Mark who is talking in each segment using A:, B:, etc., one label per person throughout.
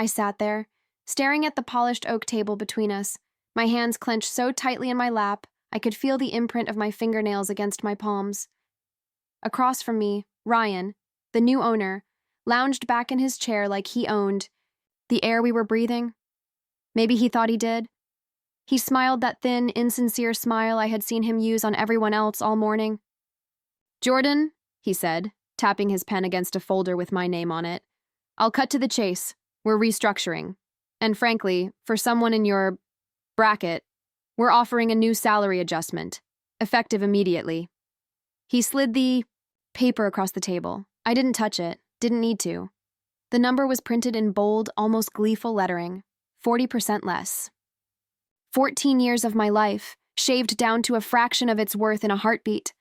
A: I sat there, staring at the polished oak table between us, my hands clenched so tightly in my lap I could feel the imprint of my fingernails against my palms. Across from me, Ryan, the new owner, lounged back in his chair like he owned the air we were breathing. Maybe he thought he did. He smiled that thin, insincere smile I had seen him use on everyone else all morning. "Jordan," he said, tapping his pen against a folder with my name on it, "I'll cut to the chase. We're restructuring. And frankly, for someone in your bracket, we're offering a new salary adjustment, effective immediately." He slid the paper across the table. I didn't touch it, didn't need to. The number was printed in bold, almost gleeful lettering, 40% less. 14 years of my life, shaved down to a fraction of its worth in a heartbeat.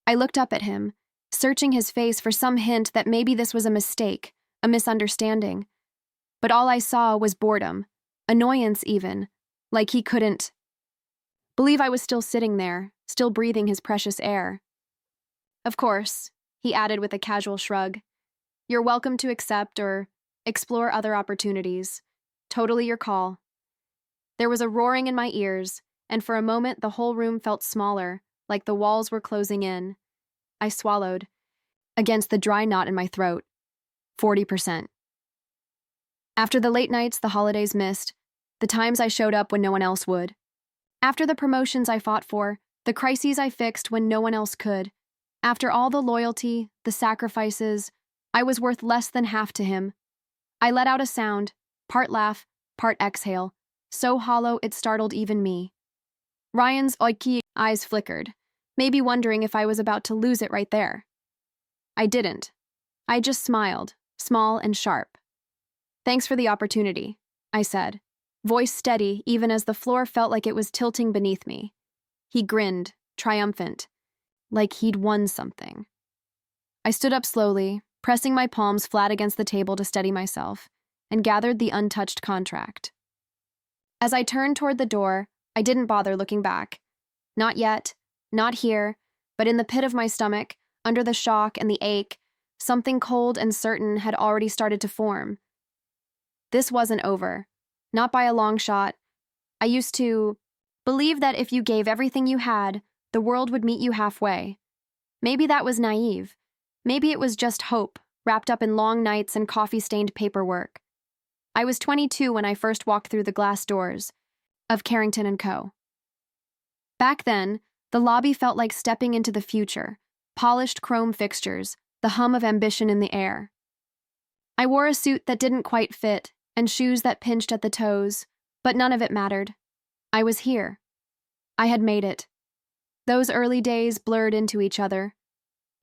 A: I looked up at him, searching his face for some hint that maybe this was a mistake, a misunderstanding. But all I saw was boredom, annoyance even, like he couldn't believe I was still sitting there, still breathing his precious air. "Of course," he added with a casual shrug, "you're welcome to accept or explore other opportunities. Totally your call." There was a roaring in my ears, and for a moment the whole room felt smaller, like the walls were closing in. I swallowed, against the dry knot in my throat. 40%. After the late nights the holidays missed, the times I showed up when no one else would. After the promotions I fought for, the crises I fixed when no one else could. After all the loyalty, the sacrifices, I was worth less than half to him. I let out a sound, part laugh, part exhale, so hollow it startled even me. Ryan's oiky eyes flickered, maybe wondering if I was about to lose it right there. I didn't. I just smiled, small and sharp. "Thanks for the opportunity," I said, voice steady even as the floor felt like it was tilting beneath me. He grinned, triumphant, like he'd won something. I stood up slowly, pressing my palms flat against the table to steady myself, and gathered the untouched contract. As I turned toward the door, I didn't bother looking back. Not yet, not here, but in the pit of my stomach, under the shock and the ache, something cold and certain had already started to form. This wasn't over. Not by a long shot. I used to believe that if you gave everything you had, the world would meet you halfway. Maybe that was naive. Maybe it was just hope, wrapped up in long nights and coffee-stained paperwork. I was 22 when I first walked through the glass doors of Carrington Co. Back then, the lobby felt like stepping into the future, polished chrome fixtures, the hum of ambition in the air. I wore a suit that didn't quite fit, and shoes that pinched at the toes, but none of it mattered. I was here. I had made it. Those early days blurred into each other.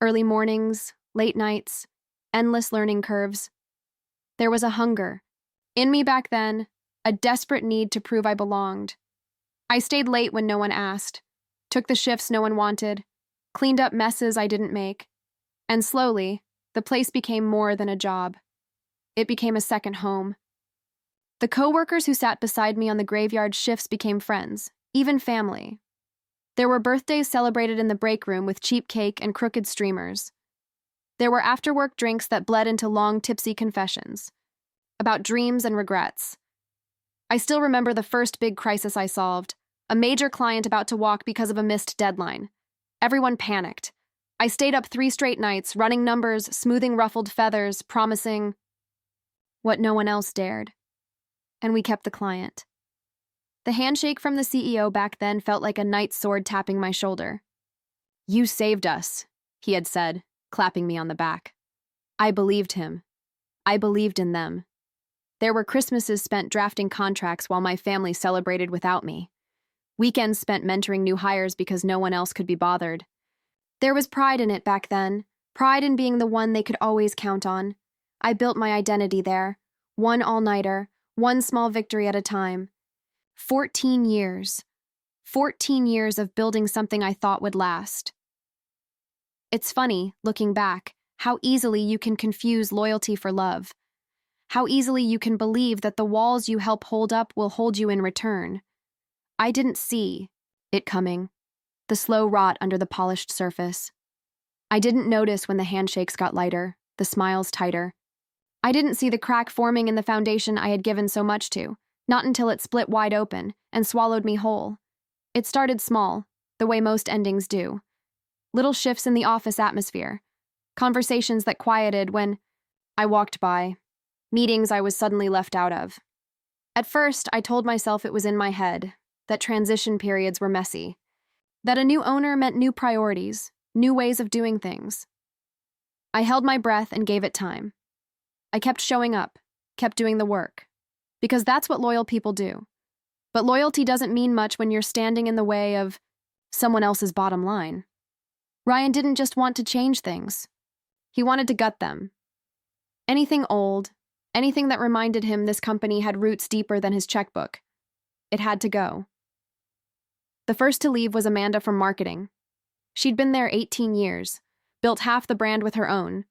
A: Early mornings, late nights, endless learning curves. There was a hunger in me back then, a desperate need to prove I belonged. I stayed late when no one asked, took the shifts no one wanted, cleaned up messes I didn't make, and slowly, the place became more than a job. It became a second home. The co-workers who sat beside me on the graveyard shifts became friends, even family. There were birthdays celebrated in the break room with cheap cake and crooked streamers. There were after-work drinks that bled into long, tipsy confessions about dreams and regrets. I still remember the first big crisis I solved, a major client about to walk because of a missed deadline. Everyone panicked. I stayed up 3 straight nights, running numbers, smoothing ruffled feathers, promising what no one else dared. And we kept the client. The handshake from the CEO back then felt like a knight's sword tapping my shoulder. "You saved us," he had said, clapping me on the back. I believed him. I believed in them. There were Christmases spent drafting contracts while my family celebrated without me. Weekends spent mentoring new hires because no one else could be bothered. There was pride in it back then, pride in being the one they could always count on. I built my identity there, one all-nighter, one small victory at a time. 14 years. 14 years of building something I thought would last. It's funny, looking back, how easily you can confuse loyalty for love. How easily you can believe that the walls you help hold up will hold you in return. I didn't see it coming, the slow rot under the polished surface. I didn't notice when the handshakes got lighter, the smiles tighter. I didn't see the crack forming in the foundation I had given so much to, not until it split wide open and swallowed me whole. It started small, the way most endings do. Little shifts in the office atmosphere, conversations that quieted when I walked by, meetings I was suddenly left out of. At first, I told myself it was in my head, that transition periods were messy, that a new owner meant new priorities, new ways of doing things. I held my breath and gave it time. I kept showing up, kept doing the work, because that's what loyal people do. But loyalty doesn't mean much when you're standing in the way of someone else's bottom line. Ryan didn't just want to change things. He wanted to gut them. Anything old, anything that reminded him this company had roots deeper than his checkbook, it had to go. The first to leave was Amanda from marketing. She'd been there 18 years, built half the brand with her own.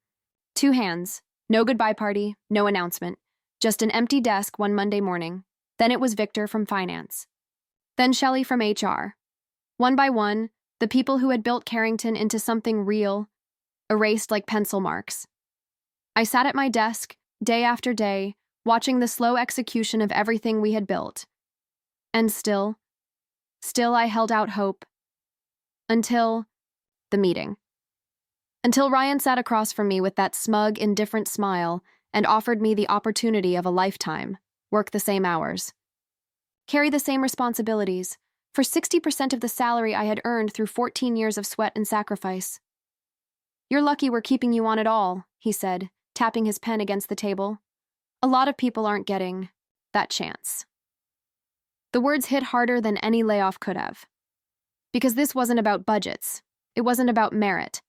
A: 2 hands, no goodbye party, no announcement, just an empty desk one Monday morning. Then it was Victor from finance. Then Shelley from HR. One by one, the people who had built Carrington into something real, erased like pencil marks. I sat at my desk, day after day, watching the slow execution of everything we had built. And still I held out hope. Until the meeting. Until Ryan sat across from me with that smug, indifferent smile and offered me the opportunity of a lifetime, work the same hours, carry the same responsibilities, for 60% of the salary I had earned through 14 years of sweat and sacrifice. "You're lucky we're keeping you on at all," he said, tapping his pen against the table. "A lot of people aren't getting that chance." The words hit harder than any layoff could have. Because this wasn't about budgets. It wasn't about merit.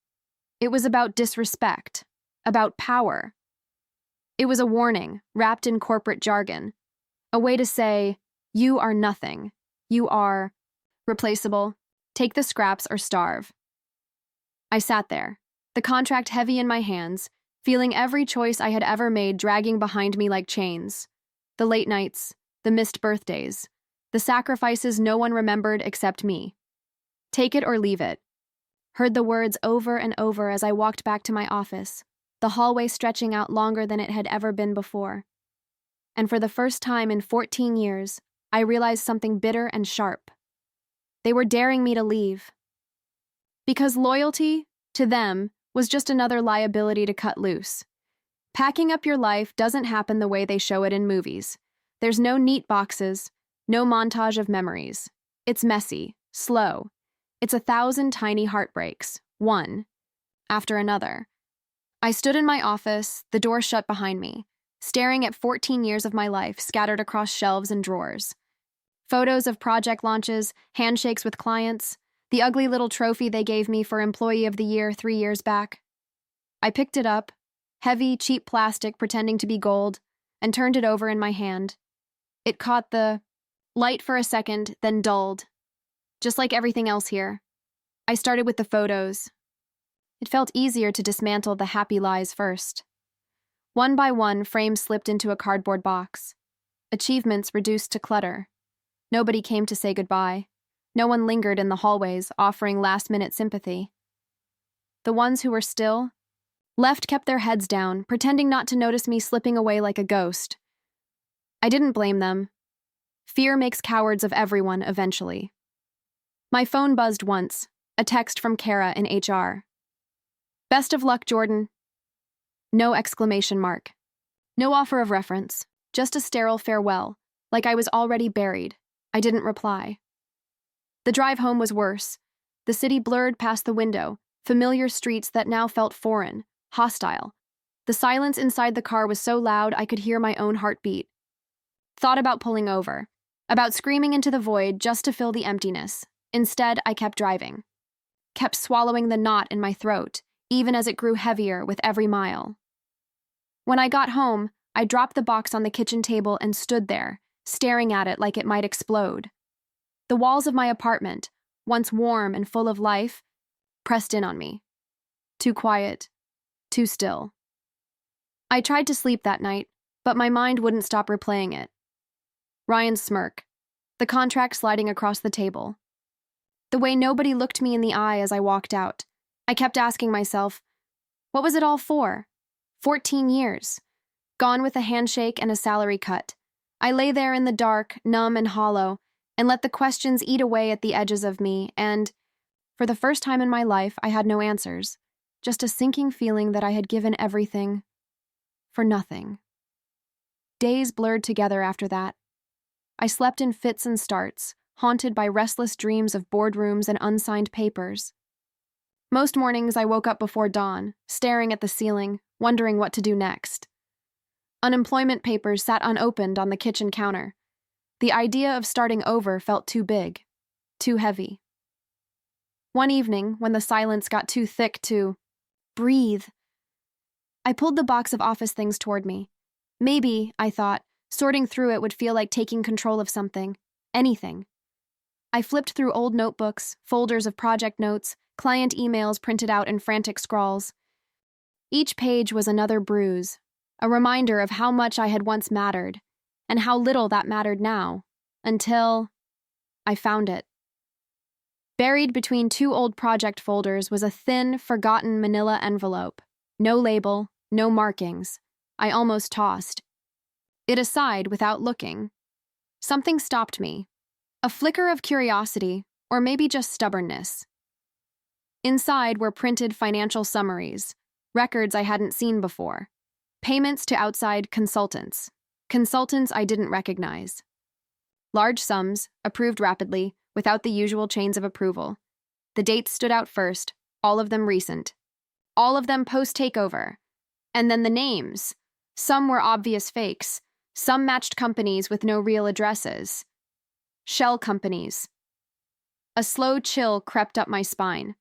A: It was about disrespect, about power. It was a warning, wrapped in corporate jargon. A way to say, you are nothing. You are replaceable. Take the scraps or starve. I sat there, the contract heavy in my hands, feeling every choice I had ever made dragging behind me like chains. The late nights, the missed birthdays, the sacrifices no one remembered except me. Take it or leave it. Heard the words over and over as I walked back to my office, the hallway stretching out longer than it had ever been before. And for the first time in 14 years, I realized something bitter and sharp. They were daring me to leave. Because loyalty, to them, was just another liability to cut loose. Packing up your life doesn't happen the way they show it in movies. There's no neat boxes, no montage of memories. It's messy, slow. It's 1,000 tiny heartbreaks, one after another. I stood in my office, the door shut behind me, staring at 14 years of my life scattered across shelves and drawers. Photos of project launches, handshakes with clients, the ugly little trophy they gave me for Employee of the Year 3 years back. I picked it up, heavy, cheap plastic pretending to be gold, and turned it over in my hand. It caught the light for a second, then dulled. Just like everything else here, I started with the photos. It felt easier to dismantle the happy lies first. One by one, frames slipped into a cardboard box. Achievements reduced to clutter. Nobody came to say goodbye. No one lingered in the hallways, offering last-minute sympathy. The ones who were still left kept their heads down, pretending not to notice me slipping away like a ghost. I didn't blame them. Fear makes cowards of everyone eventually. My phone buzzed once, a text from Kara in HR. "Best of luck, Jordan." No exclamation mark. No offer of reference, just a sterile farewell, like I was already buried. I didn't reply. The drive home was worse. The city blurred past the window, familiar streets that now felt foreign, hostile. The silence inside the car was so loud I could hear my own heartbeat. Thought about pulling over, about screaming into the void just to fill the emptiness. Instead, I kept driving. Kept swallowing the knot in my throat, even as it grew heavier with every mile. When I got home, I dropped the box on the kitchen table and stood there, staring at it like it might explode. The walls of my apartment, once warm and full of life, pressed in on me. Too quiet, too still. I tried to sleep that night, but my mind wouldn't stop replaying it. Ryan's smirk, the contract sliding across the table. The way nobody looked me in the eye as I walked out. I kept asking myself, what was it all for? 14 years. gone with a handshake and a salary cut. I lay there in the dark, numb and hollow, and let the questions eat away at the edges of me, and, for the first time in my life, I had no answers, just a sinking feeling that I had given everything for nothing. Days blurred together after that. I slept in fits and starts, haunted by restless dreams of boardrooms and unsigned papers. Most mornings I woke up before dawn, staring at the ceiling, wondering what to do next. Unemployment papers sat unopened on the kitchen counter. The idea of starting over felt too big, too heavy. One evening, when the silence got too thick to breathe, I pulled the box of office things toward me. Maybe, I thought, sorting through it would feel like taking control of something, anything. I flipped through old notebooks, folders of project notes, client emails printed out in frantic scrawls. Each page was another bruise, a reminder of how much I had once mattered, and how little that mattered now, until I found it. Buried between two old project folders was a thin, forgotten manila envelope. No label, no markings. I almost tossed it aside without looking. Something stopped me. A flicker of curiosity, or maybe just stubbornness. Inside were printed financial summaries, records I hadn't seen before, payments to outside consultants I didn't recognize. Large sums, approved rapidly, without the usual chains of approval. The dates stood out first, all of them recent. All of them post-takeover. And then the names. Some were obvious fakes. Some matched companies with no real addresses. Shell companies. A slow chill crept up my spine.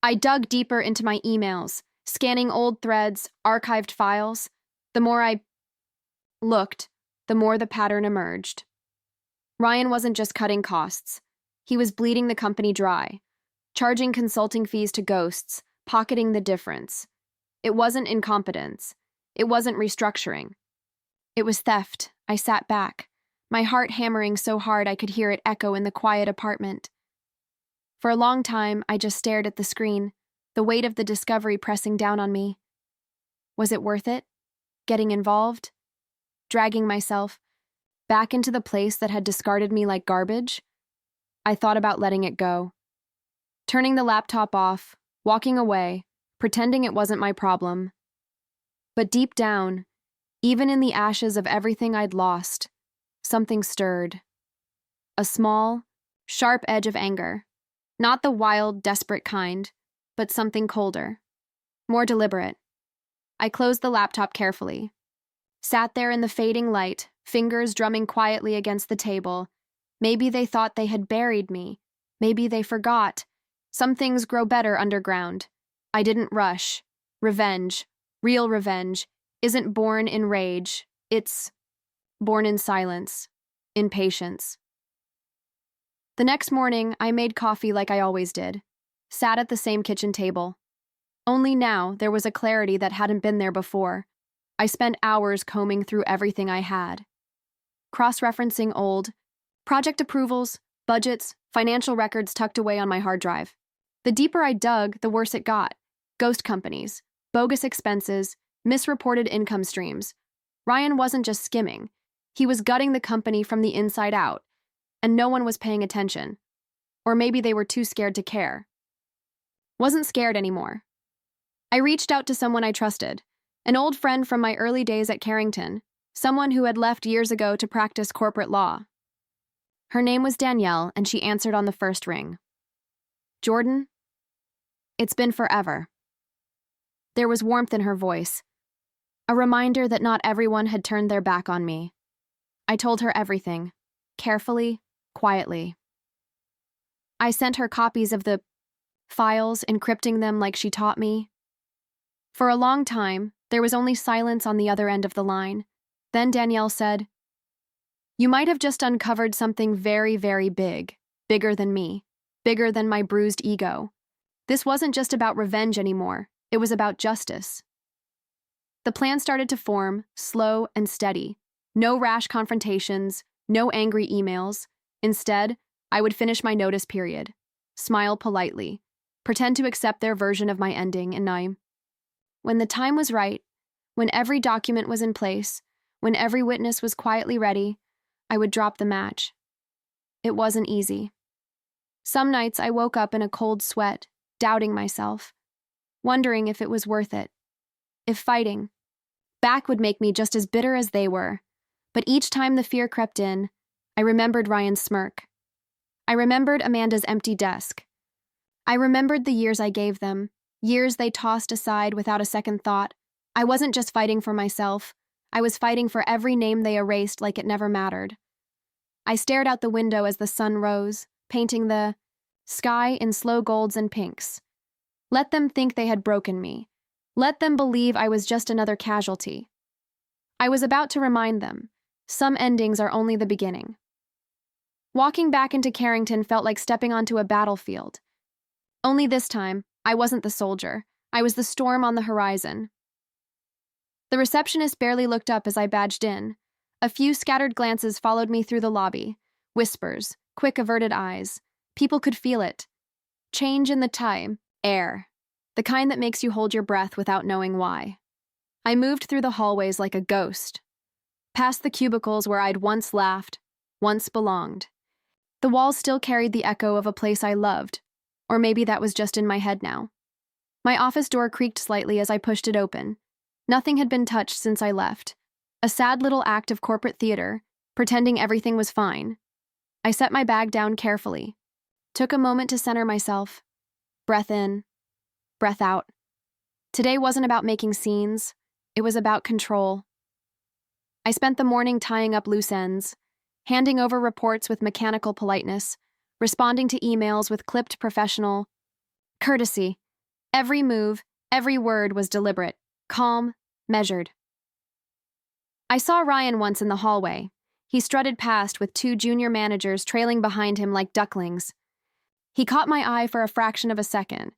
A: I dug deeper into my emails, scanning old threads, archived files. The more I looked, the more the pattern emerged. Ryan wasn't just cutting costs. He was bleeding the company dry, charging consulting fees to ghosts, pocketing the difference. It wasn't incompetence. It wasn't restructuring. It was theft. I sat back, my heart hammering so hard I could hear it echo in the quiet apartment. For a long time, I just stared at the screen, the weight of the discovery pressing down on me. Was it worth it? Getting involved? Dragging myself back into the place that had discarded me like garbage? I thought about letting it go. Turning the laptop off, walking away, pretending it wasn't my problem. But deep down, even in the ashes of everything I'd lost, something stirred. A small, sharp edge of anger. Not the wild, desperate kind, but something colder, more deliberate. I closed the laptop carefully, sat there in the fading light, fingers drumming quietly against the table. Maybe they thought they had buried me. Maybe they forgot. Some things grow better underground. I didn't rush. Revenge, real revenge, isn't born in rage. It's born in silence, in patience. The next morning, I made coffee like I always did, sat at the same kitchen table. Only now, there was a clarity that hadn't been there before. I spent hours combing through everything I had, cross-referencing old project approvals, budgets, financial records tucked away on my hard drive. The deeper I dug, the worse it got. Ghost companies, bogus expenses, misreported income streams. Ryan wasn't just skimming. He was gutting the company from the inside out, and no one was paying attention. Or maybe they were too scared to care. Wasn't scared anymore. I reached out to someone I trusted, an old friend from my early days at Carrington, someone who had left years ago to practice corporate law. Her name was Danielle, and she answered on the first ring. Jordan? It's been forever. There was warmth in her voice, a reminder that not everyone had turned their back on me. I told her everything, carefully, quietly. I sent her copies of the files, encrypting them like she taught me. For a long time, there was only silence on the other end of the line. Then Danielle said, "You might have just uncovered something very, very big, bigger than me, bigger than my bruised ego. This wasn't just about revenge anymore. It was about justice." The plan started to form, slow and steady. No rash confrontations, no angry emails. Instead, I would finish my notice period, smile politely, pretend to accept their version of my ending, and when the time was right, When every document was in place, when every witness was quietly ready, I would drop the match. It wasn't easy. Some nights I woke up in a cold sweat, doubting myself, wondering if it was worth it. If fighting back would make me just as bitter as they were. But each time the fear crept in, I remembered Ryan's smirk. I remembered Amanda's empty desk. I remembered the years I gave them, years they tossed aside without a second thought. I wasn't just fighting for myself. I was fighting for every name they erased like it never mattered. I stared out the window as the sun rose, painting the sky in slow golds and pinks. Let them think they had broken me. Let them believe I was just another casualty. I was about to remind them, some endings are only the beginning. Walking back into Carrington felt like stepping onto a battlefield. Only this time, I wasn't the soldier. I was the storm on the horizon. The receptionist barely looked up as I badged in. A few scattered glances followed me through the lobby. Whispers, quick averted eyes. People could feel it. Change in the time, air. The kind that makes you hold your breath without knowing why. I moved through the hallways like a ghost. Past the cubicles where I'd once laughed, once belonged. The walls still carried the echo of a place I loved. Or maybe that was just in my head now. My office door creaked slightly as I pushed it open. Nothing had been touched since I left. A sad little act of corporate theater, pretending everything was fine. I set my bag down carefully. Took a moment to center myself. Breath in, breath out. Today wasn't about making scenes. It was about control. I spent the morning tying up loose ends, handing over reports with mechanical politeness, responding to emails with clipped professional courtesy. Every move, every word was deliberate, calm, measured. I saw Ryan once in the hallway. He strutted past with 2 junior managers trailing behind him like ducklings. He caught my eye for a fraction of a second,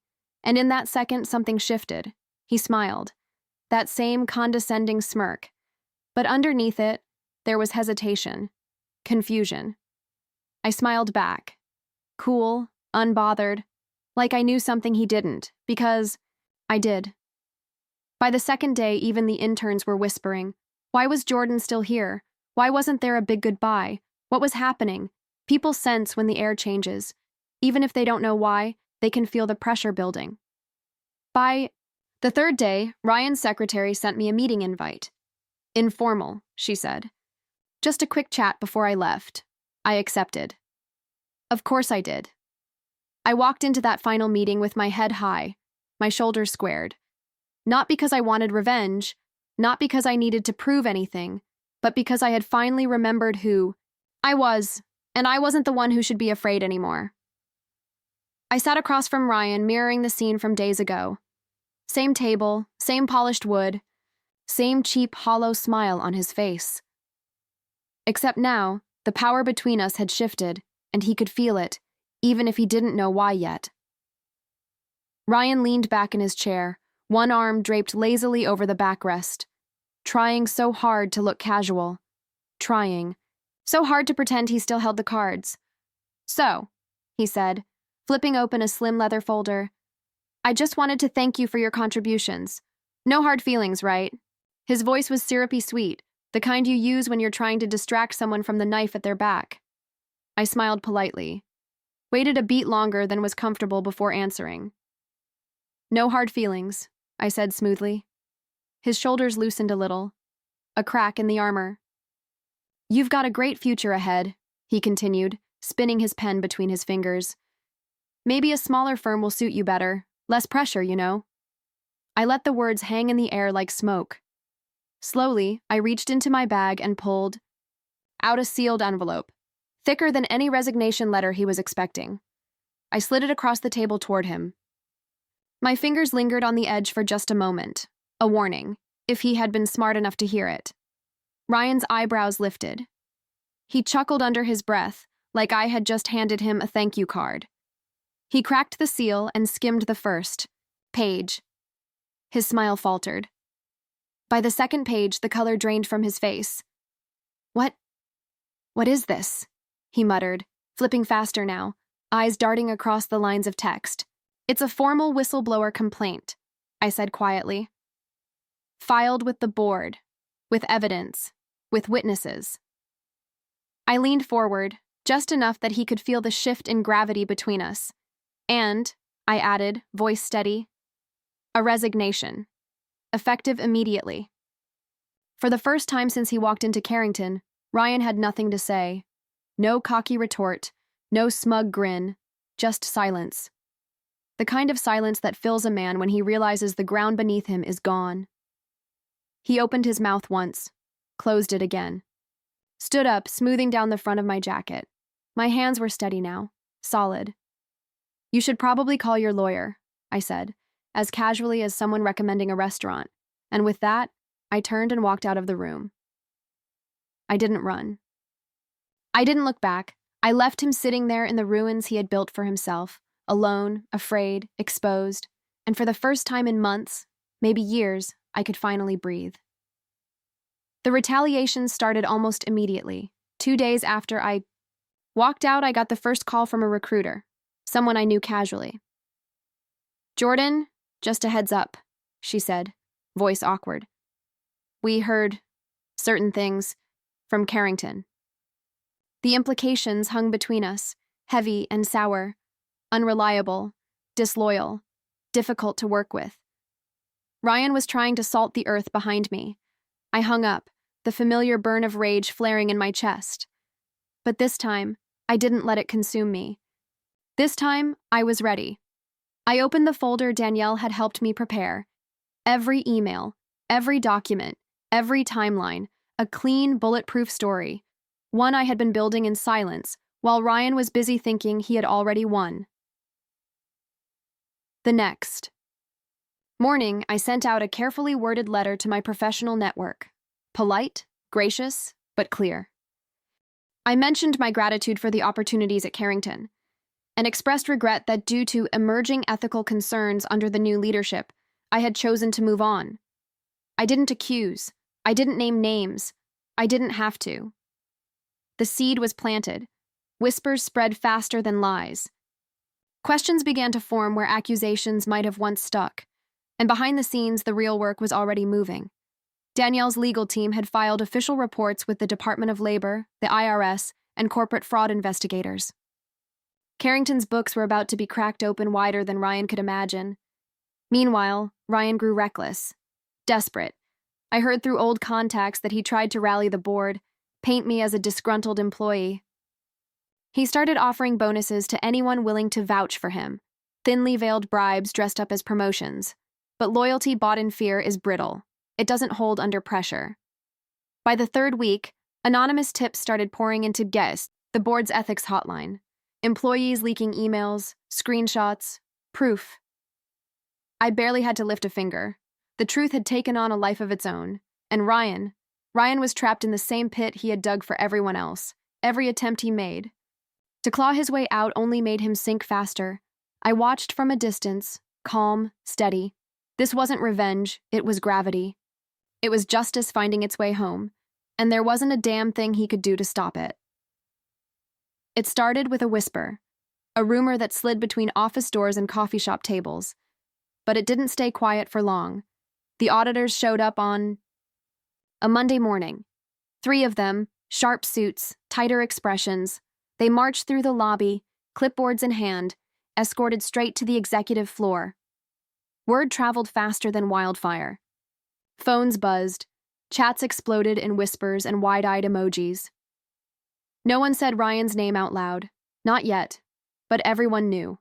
A: and in that second something shifted. He smiled. That same condescending smirk. But underneath it, there was hesitation, confusion. I smiled back. Cool, unbothered, like I knew something he didn't, because I did. By the second day, even the interns were whispering, why was Jordan still here? Why wasn't there a big goodbye? What was happening? People sense when the air changes. Even if they don't know why, they can feel the pressure building. By the third day, Ryan's secretary sent me a meeting invite. Informal, she said. Just a quick chat before I left. I accepted. Of course I did. I walked into that final meeting with my head high, my shoulders squared. Not because I wanted revenge, not because I needed to prove anything, but because I had finally remembered who I was, and I wasn't the one who should be afraid anymore. I sat across from Ryan, mirroring the scene from days ago. Same table, same polished wood, same cheap, hollow smile on his face. Except now, the power between us had shifted, and he could feel it, even if he didn't know why yet. Ryan leaned back in his chair, one arm draped lazily over the backrest, trying so hard to look casual. Trying. So hard to pretend he still held the cards. So, he said, flipping open a slim leather folder, I just wanted to thank you for your contributions. No hard feelings, right? His voice was syrupy sweet, the kind you use when you're trying to distract someone from the knife at their back. I smiled politely, waited a beat longer than was comfortable before answering. No hard feelings, I said smoothly. His shoulders loosened a little, a crack in the armor. You've got a great future ahead, he continued, spinning his pen between his fingers. Maybe a smaller firm will suit you better, less pressure, you know. I let the words hang in the air like smoke. Slowly, I reached into my bag and pulled out a sealed envelope, thicker than any resignation letter he was expecting. I slid it across the table toward him. My fingers lingered on the edge for just a moment, a warning, if he had been smart enough to hear it. Ryan's eyebrows lifted. He chuckled under his breath, like I had just handed him a thank you card. He cracked the seal and skimmed the first page. His smile faltered. By the second page, the color drained from his face. What is this? He muttered, flipping faster now, eyes darting across the lines of text. It's a formal whistleblower complaint, I said quietly. filed with the board, with evidence, with witnesses. I leaned forward, just enough that he could feel the shift in gravity between us. And, I added, voice steady, a resignation, effective immediately. For the first time since he walked into Carrington, Ryan had nothing to say. No cocky retort, no smug grin, just silence. The kind of silence that fills a man when he realizes the ground beneath him is gone. He opened his mouth once, closed it again. Stood up, smoothing down the front of my jacket. My hands were steady now, solid. "You should probably call your lawyer," I said, as casually as someone recommending a restaurant, and with that, I turned and walked out of the room. I didn't run. I didn't look back. I left him sitting there in the ruins he had built for himself, alone, afraid, exposed, and for the first time in months, maybe years, I could finally breathe. The retaliation started almost immediately. 2 days after I walked out, I got the first call from a recruiter, someone I knew casually. "Jordan, just a heads up," she said, voice awkward. "We heard certain things from Carrington." The implications hung between us, heavy and sour, unreliable, disloyal, difficult to work with. Ryan was trying to salt the earth behind me. I hung up, the familiar burn of rage flaring in my chest. But this time, I didn't let it consume me. This time, I was ready. I opened the folder Danielle had helped me prepare. Every email, every document, every timeline, a clean, bulletproof story. One I had been building in silence, while Ryan was busy thinking he had already won. The next morning, I sent out a carefully worded letter to my professional network. Polite, gracious, but clear. I mentioned my gratitude for the opportunities at Carrington, and expressed regret that due to emerging ethical concerns under the new leadership, I had chosen to move on. I didn't accuse. I didn't name names. I didn't have to. The seed was planted. Whispers spread faster than lies. Questions began to form where accusations might have once stuck, and behind the scenes, the real work was already moving. Danielle's legal team had filed official reports with the Department of Labor, the IRS, and corporate fraud investigators. Carrington's books were about to be cracked open wider than Ryan could imagine. Meanwhile, Ryan grew reckless, desperate. I heard through old contacts that he tried to rally the board, paint me as a disgruntled employee. He started offering bonuses to anyone willing to vouch for him, thinly veiled bribes dressed up as promotions. But loyalty bought in fear is brittle. It doesn't hold under pressure. By the third week, anonymous tips started pouring into GES, the board's ethics hotline. Employees leaking emails, screenshots, proof. I barely had to lift a finger. The truth had taken on a life of its own. And Ryan was trapped in the same pit he had dug for everyone else, every attempt he made. To claw his way out only made him sink faster. I watched from a distance, calm, steady. This wasn't revenge, it was gravity. It was justice finding its way home, and there wasn't a damn thing he could do to stop it. It started with a whisper, a rumor that slid between office doors and coffee shop tables. But it didn't stay quiet for long. The auditors showed up on a Monday morning. 3 of them, sharp suits, tighter expressions. They marched through the lobby, clipboards in hand, escorted straight to the executive floor. Word traveled faster than wildfire. Phones buzzed. Chats exploded in whispers and wide-eyed emojis. No one said Ryan's name out loud. Not yet. But everyone knew.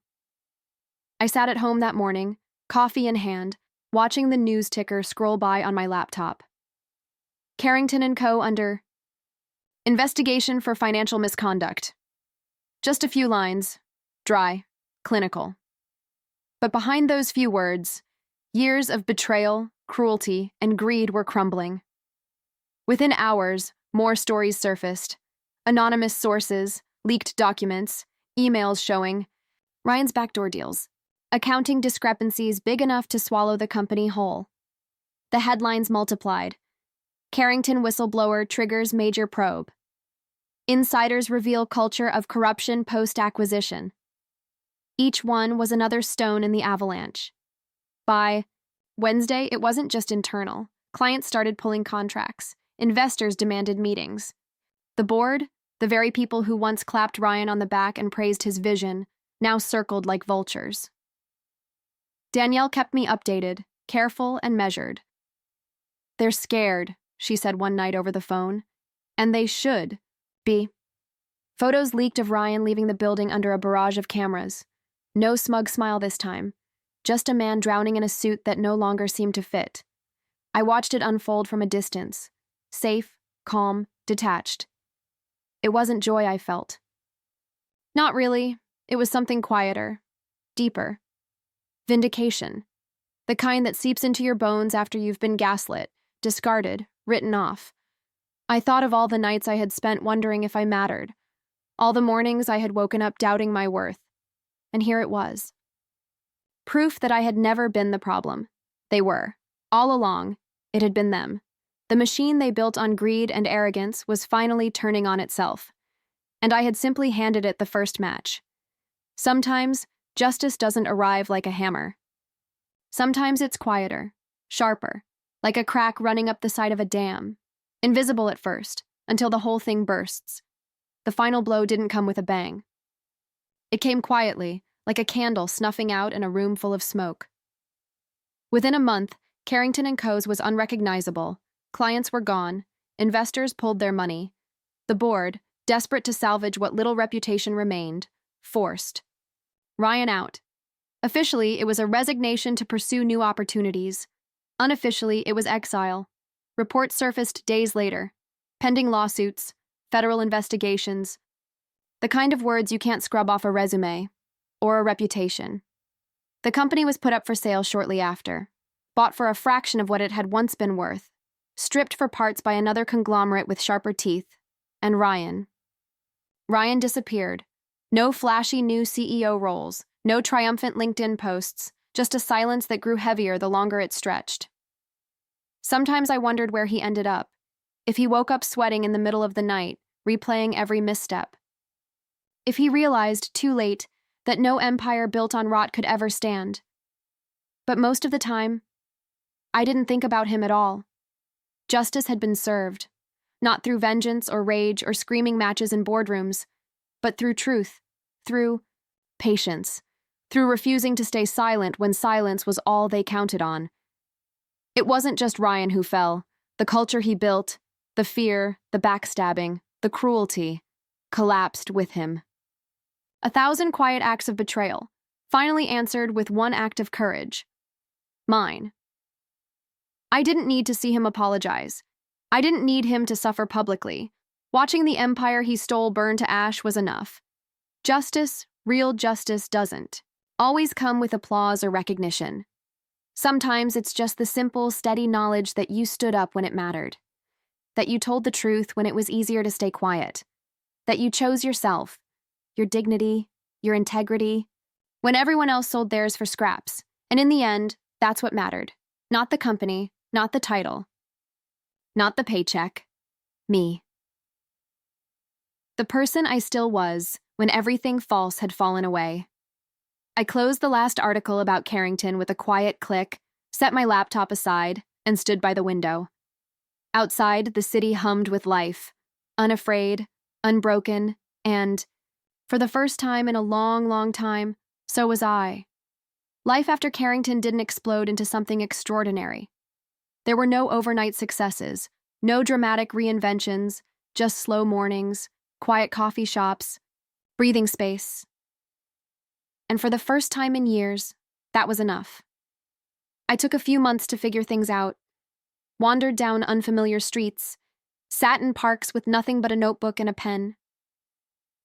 A: I sat at home that morning, coffee in hand, watching the news ticker scroll by on my laptop. Carrington Co. under investigation for financial misconduct. Just a few lines. Dry. Clinical. But behind those few words, years of betrayal, cruelty, and greed were crumbling. Within hours, more stories surfaced. Anonymous sources, leaked documents, emails showing Ryan's backdoor deals, accounting discrepancies big enough to swallow the company whole. The headlines multiplied. Carrington whistleblower triggers major probe. Insiders reveal culture of corruption post-acquisition. Each one was another stone in the avalanche. By Wednesday, it wasn't just internal. Clients started pulling contracts. Investors demanded meetings. The board, the very people who once clapped Ryan on the back and praised his vision, now circled like vultures. Danielle kept me updated, careful and measured. "They're scared," she said one night over the phone. "And they should be." Photos leaked of Ryan leaving the building under a barrage of cameras. No smug smile this time, just a man drowning in a suit that no longer seemed to fit. I watched it unfold from a distance, safe, calm, detached. It wasn't joy I felt. Not really. It was something quieter, deeper. Vindication. The kind that seeps into your bones after you've been gaslit, discarded, written off. I thought of all the nights I had spent wondering if I mattered, all the mornings I had woken up doubting my worth. And here it was. Proof that I had never been the problem. They were. All along, it had been them. The machine they built on greed and arrogance was finally turning on itself. And I had simply handed it the first match. Sometimes, justice doesn't arrive like a hammer. Sometimes it's quieter, sharper, like a crack running up the side of a dam. Invisible at first, until the whole thing bursts. The final blow didn't come with a bang. It came quietly, like a candle snuffing out in a room full of smoke. Within a month, Carrington Co.'s was unrecognizable. Clients were gone. Investors pulled their money. The board, desperate to salvage what little reputation remained, forced Ryan out. Officially, it was a resignation to pursue new opportunities. Unofficially, it was exile. Reports surfaced days later. Pending lawsuits, federal investigations. The kind of words you can't scrub off a resume or a reputation. The company was put up for sale shortly after, bought for a fraction of what it had once been worth, stripped for parts by another conglomerate with sharper teeth, and Ryan disappeared. No flashy new CEO roles, no triumphant LinkedIn posts, just a silence that grew heavier the longer it stretched. Sometimes I wondered where he ended up, if he woke up sweating in the middle of the night, replaying every misstep. If he realized, too late, that no empire built on rot could ever stand. But most of the time, I didn't think about him at all. Justice had been served, not through vengeance or rage or screaming matches in boardrooms, but through truth, through patience, through refusing to stay silent when silence was all they counted on. It wasn't just Ryan who fell. The culture he built, the fear, the backstabbing, the cruelty, collapsed with him. 1,000 quiet acts of betrayal, finally answered with one act of courage. Mine. I didn't need to see him apologize. I didn't need him to suffer publicly. Watching the empire he stole burn to ash was enough. Justice, real justice, doesn't always come with applause or recognition. Sometimes it's just the simple, steady knowledge that you stood up when it mattered, that you told the truth when it was easier to stay quiet, that you chose yourself, your dignity, your integrity, when everyone else sold theirs for scraps. And in the end, that's what mattered. Not the company, not the title, not the paycheck. Me. The person I still was when everything false had fallen away. I closed the last article about Carrington with a quiet click, set my laptop aside, and stood by the window. Outside, the city hummed with life, unafraid, unbroken, and, for the first time in a long, long time, so was I. Life after Carrington didn't explode into something extraordinary. There were no overnight successes, no dramatic reinventions, just slow mornings, quiet coffee shops, breathing space. And for the first time in years, that was enough. I took a few months to figure things out, wandered down unfamiliar streets, sat in parks with nothing but a notebook and a pen.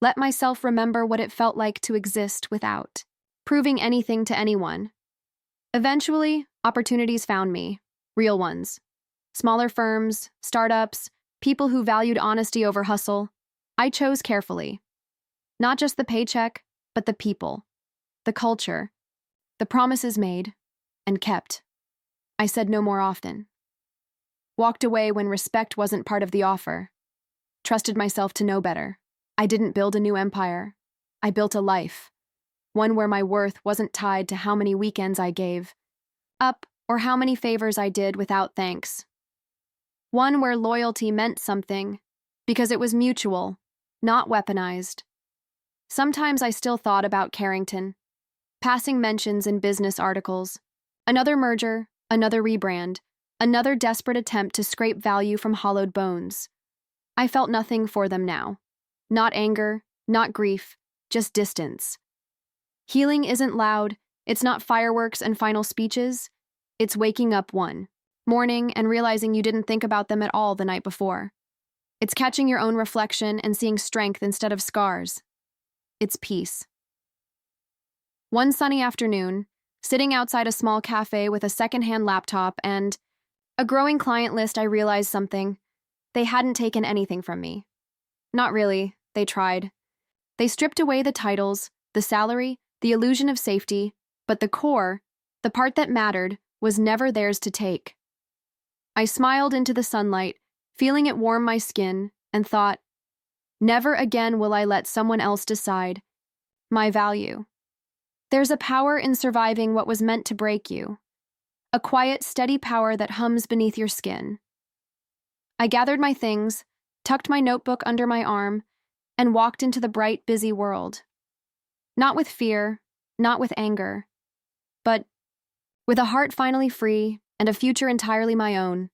A: Let myself remember what it felt like to exist without proving anything to anyone. Eventually, opportunities found me, real ones. Smaller firms, startups, people who valued honesty over hustle. I chose carefully. Not just the paycheck, but the people, the culture, the promises made and kept. I said no more often. Walked away when respect wasn't part of the offer. Trusted myself to know better. I didn't build a new empire. I built a life. One where my worth wasn't tied to how many weekends I gave up or how many favors I did without thanks. One where loyalty meant something, because it was mutual, not weaponized. Sometimes I still thought about Carrington, passing mentions in business articles. Another merger, another rebrand, another desperate attempt to scrape value from hollowed bones. I felt nothing for them now. Not anger, not grief, just distance. Healing isn't loud, it's not fireworks and final speeches. It's waking up one morning and realizing you didn't think about them at all the night before. It's catching your own reflection and seeing strength instead of scars. It's peace. One sunny afternoon, sitting outside a small cafe with a secondhand laptop and a growing client list, I realized something. They hadn't taken anything from me. Not really, they tried. They stripped away the titles, the salary, the illusion of safety, but the core, the part that mattered, was never theirs to take. I smiled into the sunlight, feeling it warm my skin, and thought, never again will I let someone else decide my value. There's a power in surviving what was meant to break you. A quiet, steady power that hums beneath your skin. I gathered my things, tucked my notebook under my arm, and walked into the bright, busy world. Not with fear, not with anger, but with a heart finally free and a future entirely my own.